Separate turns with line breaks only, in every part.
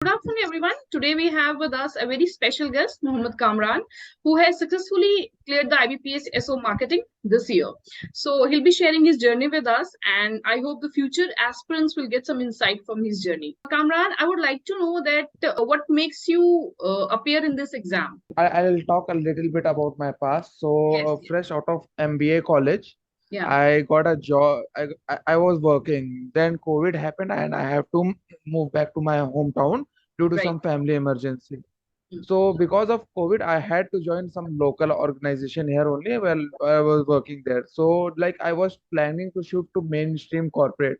Good afternoon, everyone. Today we have with us a very special guest, Mohd.Kamran, who has successfully cleared the IBPS SO marketing this year. So he'll be sharing his journey with us, and I hope the future aspirants will get some insight from his journey. Kamran, I would like to know that what makes you appear in this exam?
I'll talk a little bit about my past.
Yes, yes.
Fresh out of MBA college,
Yeah,
I got a job. I was working. Then COVID happened, and I have to move back to my hometown due to
right.
some family emergency.
Mm.
So because of COVID, I had to join some local organization here only. Well, I was working there. So like I was planning to shoot to mainstream corporate.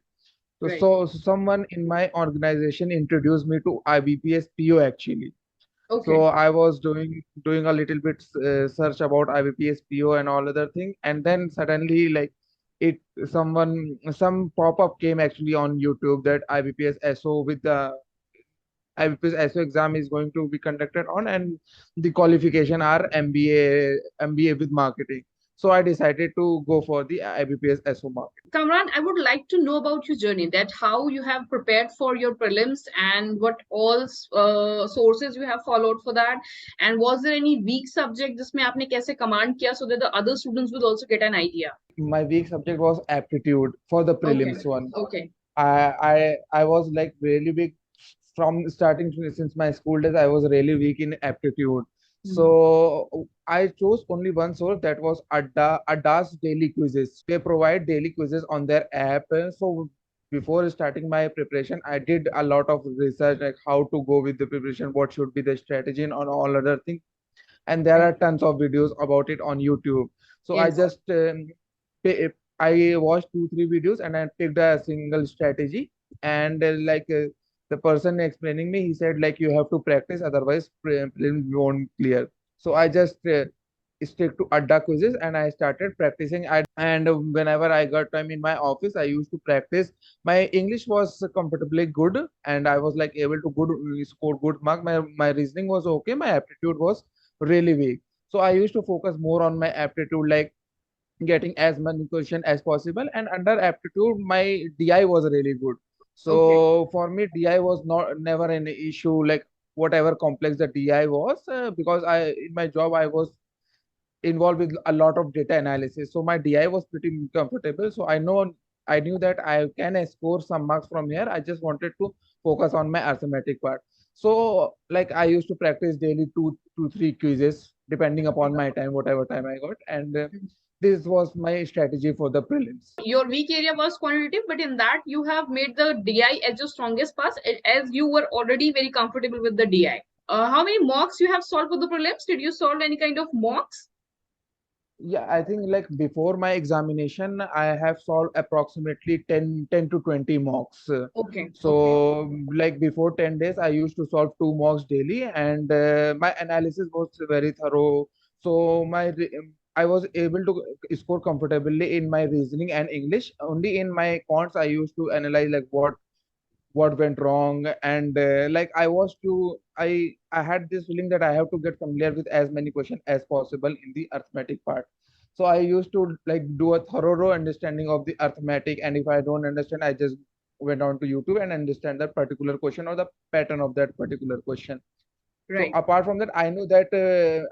Right.
Someone in my organization introduced me to IBPS PO actually. So
Okay.
I was doing a little bit search about IBPS PO and all other thing, and then suddenly like it some pop-up came actually on YouTube that IBPS SO with the IBPS SO exam is going to be conducted on, and the qualification are MBA with marketing. So I decided to go for the IBPS SO marketing.
Kamran, I would like to know about your journey, that how you have prepared for your prelims and what all sources you have followed for that. And was there any weak subject जिसमें आपने कैसे command किया so that the other students will also get an idea?
My weak subject was aptitude for the
Okay,
prelims one.
okay,
I was like really weak from starting since my school days. I was really weak in aptitude.
hmm,
So I chose only one source, that was Adda's daily quizzes. They provide daily quizzes on their app. So before starting my preparation, I did a lot of research like how to go with the preparation, what should be the strategy and on all other things. And there
right,
are tons of videos about it on YouTube. So I
yes,
just I watched 2 3 videos and I picked a single strategy. And the person explaining me, he said like you have to practice, otherwise prelims won't clear. So I just stick to Adda quizzes and I started practicing. And whenever I got time in my office, I used to practice. My English was comfortably good, and I was like able to good score good mark. My reasoning was okay. My aptitude was really weak. So I used to focus more on my aptitude, like getting as many question as possible. And under aptitude, my DI was really good.
okay,
So for me, DI was not never an issue. Like whatever complex the DI was, because I in my job I was involved with a lot of data analysis. So my DI was pretty comfortable. So I knew that I can score some marks from here. I just wanted to focus on my arithmetic part. So like I used to practice daily two, 3 quizzes depending upon my time, whatever time I got. And this was my strategy for the prelims.
your weak area was quantitative, but in that you have made the DI as your strongest pass, as you were already very comfortable with the DI. How many mocks you have solved for the prelims? Did you solve any kind of mocks?
Yeah, I think like before my examination, I have solved approximately 10 to 20 mocks.
Okay, okay,
So like before 10 days, I used to solve 2 mocks daily, and my analysis was very thorough. So I was able to score comfortably in my reasoning and English. Only in my quants, I used to analyze like what went wrong. And like I had this feeling that I have to get familiar with as many questions as possible in the arithmetic part. So I used to like do a thorough understanding of the arithmetic, and if I don't understand, I just went on to YouTube and understand that particular question or the pattern of that particular question. So
right,
apart from that, I know that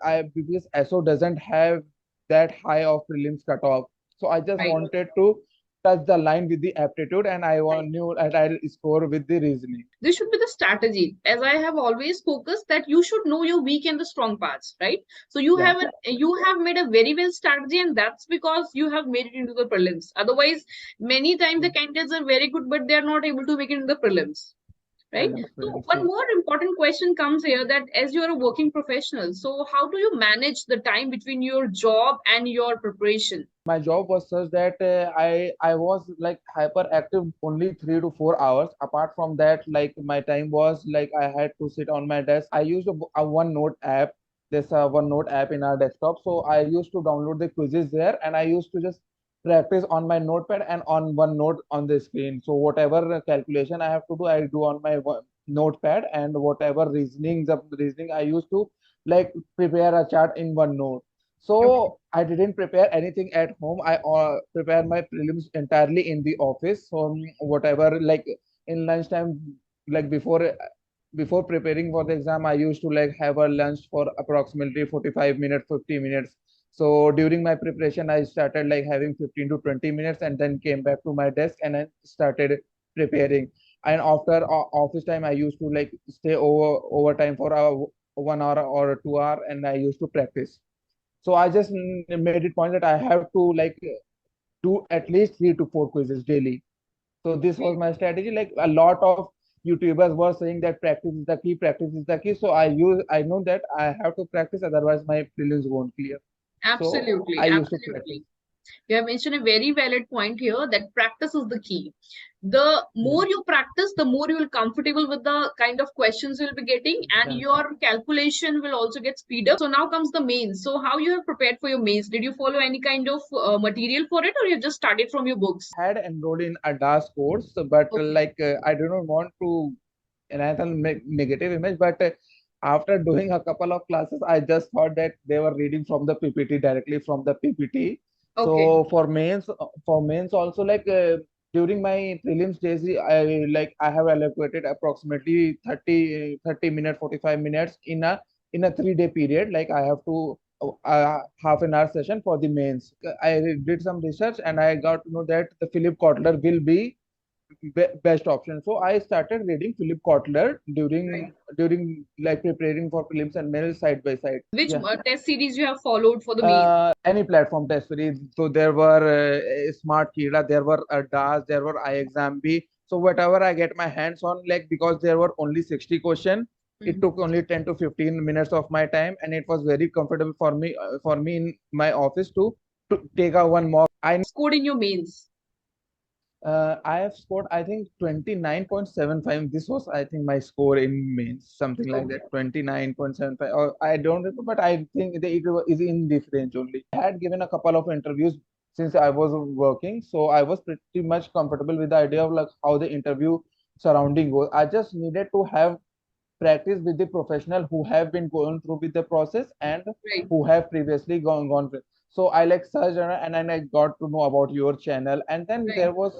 IBPS SO doesn't have that high of prelims cutoff. So I just
right.
wanted to touch the line with the aptitude, and
Right.
knew that I'll score with the reasoning.
This should be the strategy. As I have always focused that you should know your weak and the strong parts, right? So
Yeah.
you have made a very well strategy, and that's because you have made it into the prelims. Otherwise, many times the candidates are very good, but they are not able to make it in the prelims, right?
And
So
friends,
one
yes.
more important question comes here, that as you are a working professional, so how do you manage the time between your job and your preparation?
My job was such that I was like hyperactive only 3 to 4 hours. Apart from that, like my time was like I had to sit on my desk. I used a OneNote app. There's a OneNote app in our desktop. So I used to download the quizzes there, and I used to just practice on my notepad and on OneNote on the screen. So whatever calculation I have to do, I do on my notepad, and whatever reasoning I used to like prepare a chart in OneNote.
Okay.
So I didn't prepare anything at home. I prepared my prelims entirely in the office. So whatever, like in lunchtime, like before. before preparing for the exam, I used to like have a lunch for approximately 45 minutes, 50 minutes. So during my preparation, I started like having 15 to 20 minutes and then came back to my desk and I started preparing. And after office time, I used to like stay overtime for 1 hour or 2 hour and I used to practice. So I just made it point that I have to like do at least 3 to 4 quizzes daily. So this was my strategy. Like a lot of YouTubers were saying that practice is the key, practice is the key. So I know that I have to practice, otherwise my prelims won't clear. So
Absolutely,
I used to practice.
absolutely. You have mentioned a very valid point here that practice is the key. The
Yeah,
more you practice, the more you will comfortable with the kind of questions you'll be getting, and
that's
your calculation will also get speed up. So now comes the mains. So how you have prepared for your mains? Did you follow any kind of material for it, or you just studied from your books?
had enrolled in a DAS course, but
Okay.
like I do not want to enhance a negative image, but after doing a couple of classes, I just thought that they were reading from the PPT directly from the PPT.
Okay.
So for mains also like during my prelims days, I have allocated approximately 30 minutes, 45 minutes in a 3 day period. Like I have to half an hour session for the mains. I did some research and I got to know that the Philip Kotler will be best option. So I started reading Philip Kotler
Right.
during like preparing for prelims and mains side by side.
Which
Yeah.
test series you have followed for the mains?
Any platform test series. So there were Smart Kira, there were DAS, there were iExamB. So whatever I get my hands on, like because there were only 60 questions, it
Mhm.
took only 10 to 15 minutes of my time, and it was very comfortable for me in my office to take a one mock.
Scored in your mains.
I have scored, I think, 29.75. This was, I think, my score in mains, something like
Okay.
that, 29.75. Or I don't remember, but I think is in this range only. I had given a couple of interviews since I was working, so I was pretty much comfortable with the idea of like how the interview surrounding goes. I just needed to have practice with the professional who have been going through with the process and
Right.
who have previously gone with. So I like searched and then I got to know about your channel, and then
Right.
there was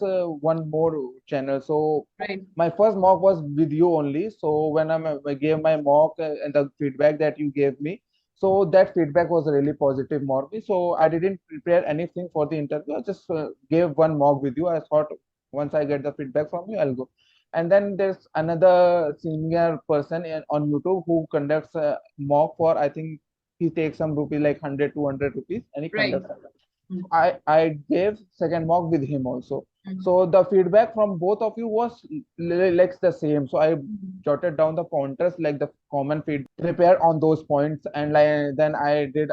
one more channel. So
Right.
my first mock was with you only. So when I gave my mock and the feedback that you gave me, so that feedback was really positive, Morbi. So I didn't prepare anything for the interview. I just gave one mock with you. I thought once I get the feedback from you, I'll go. And then there's another senior person on YouTube who conducts a mock for, I think he takes some rupee like 100, 200 rupees, and he
Right.
conducts.
Mhm.
I gave second mock with him also.
Mhm.
So the feedback from both of you was like the same. So I
Mhm.
jotted down the pointers like the common feedback, prepared on those points, and like then I did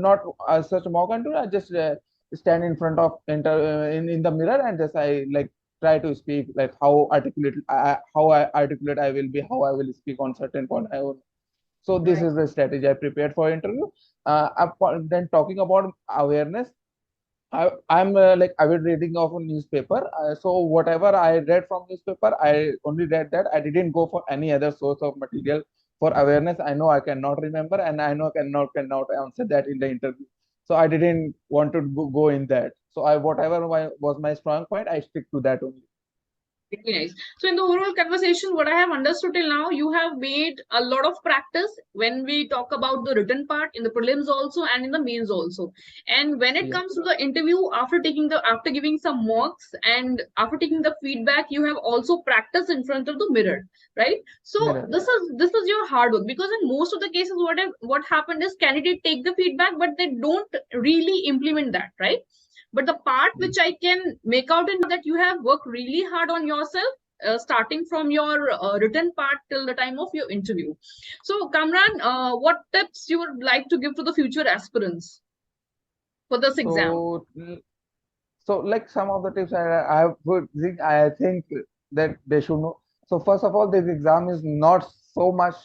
not such mock until I just stand in front of in the mirror and just I like try to speak like how I articulate I will be, how I will speak on certain point. So this
Right.
is the strategy I prepared for interview. Then talking about awareness, I'm like avid reading of a newspaper. So whatever I read from newspaper, I only read that. I didn't go for any other source of material for awareness. I know I cannot remember, and I know cannot answer that in the interview. So I didn't want to go in that. So I whatever was my strong point, I stick to that only.
Really nice. So in the overall conversation, what I have understood till now, you have made a lot of practice when we talk about the written part in the prelims also and in the mains also. And when it
Yeah,
comes to the interview, after giving some mocks and after taking the feedback, you have also practiced in front of the mirror, right? So
mirror.
this is your hard work, because in most of the cases, what happened is candidate take the feedback, but they don't really implement that, right? But the part
Yeah.
which I can make out in that you have worked really hard on yourself, starting from your written part till the time of your interview. So, Kamran, what tips you would like to give to the future aspirants for this exam?
So so like some of the tips I think that they should know. So first of all, this exam is not so much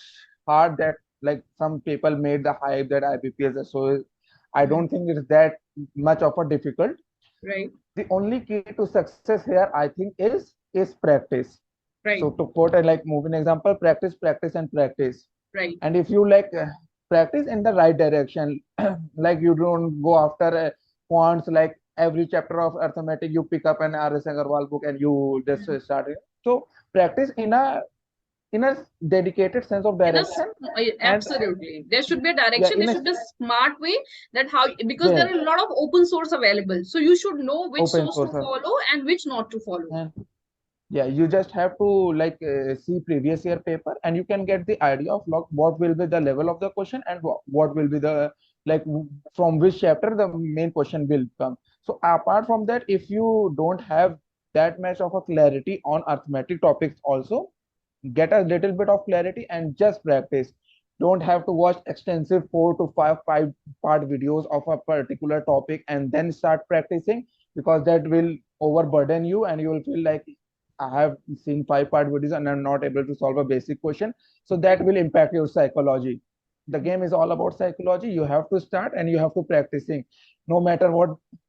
hard that like some people made the hype that IBPS. So I
Mhm.
don't think it's that much of a difficult.
Right,
The only key to success here, I think, is practice. So
right,
to quote a like moving example, practice, practice, and practice.
right,
And if you like practice in the right direction, like you don't go after quants, like every chapter of arithmetic you pick up an RS Agarwal book and you just start it. So practice in a in a dedicated sense of
In a
direction. And
absolutely, there should be a
yeah,
direction.
in
There
a
should be a smart way that how, because there
way,
are a lot of open source available, so you should know which
open
source to
source.
follow and which not to follow.
And yeah, you just have to like see previous year paper, and you can get the idea of like what will be the level of the question, and what will be the like from which chapter the main question will come. So apart from that, if you don't have that much of a clarity on arithmetic topics also, get a little bit of clarity and just practice. Don't have to watch extensive 4 to 5 part videos of a particular topic and then start practicing, because that will overburden you and you will feel like I have seen 5 part videos and I'm not able to solve a basic question. So that will impact your psychology. The game is all about psychology. You have to start and you have to practicing. No matter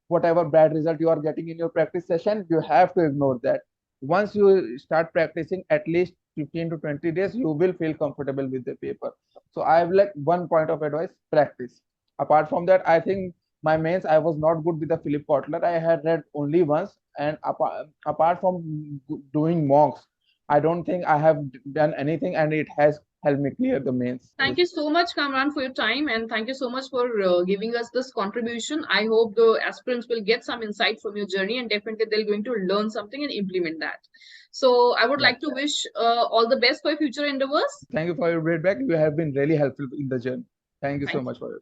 whatever bad result you are getting in your practice session, you have to ignore that. Once you start practicing at least 15 to 20 days, you will feel comfortable with the paper. So I have like one point of advice: practice. Apart from that, I think my mains, I was not good with the Philip Kotler. I had read only once, and apart from doing mocks, I don't think I have done anything, and it has helped me clear the mains.
Thank you so much, Kamran, for your time, and thank you so much for giving us this contribution. I hope the aspirants will get some insight from your journey, and definitely they're going to learn something and implement that. So I would
Yeah,
like to wish all the best for your future endeavors.
thank you for your feedback. You have been really helpful in the journey. Thank you so
Thank you.
much for it.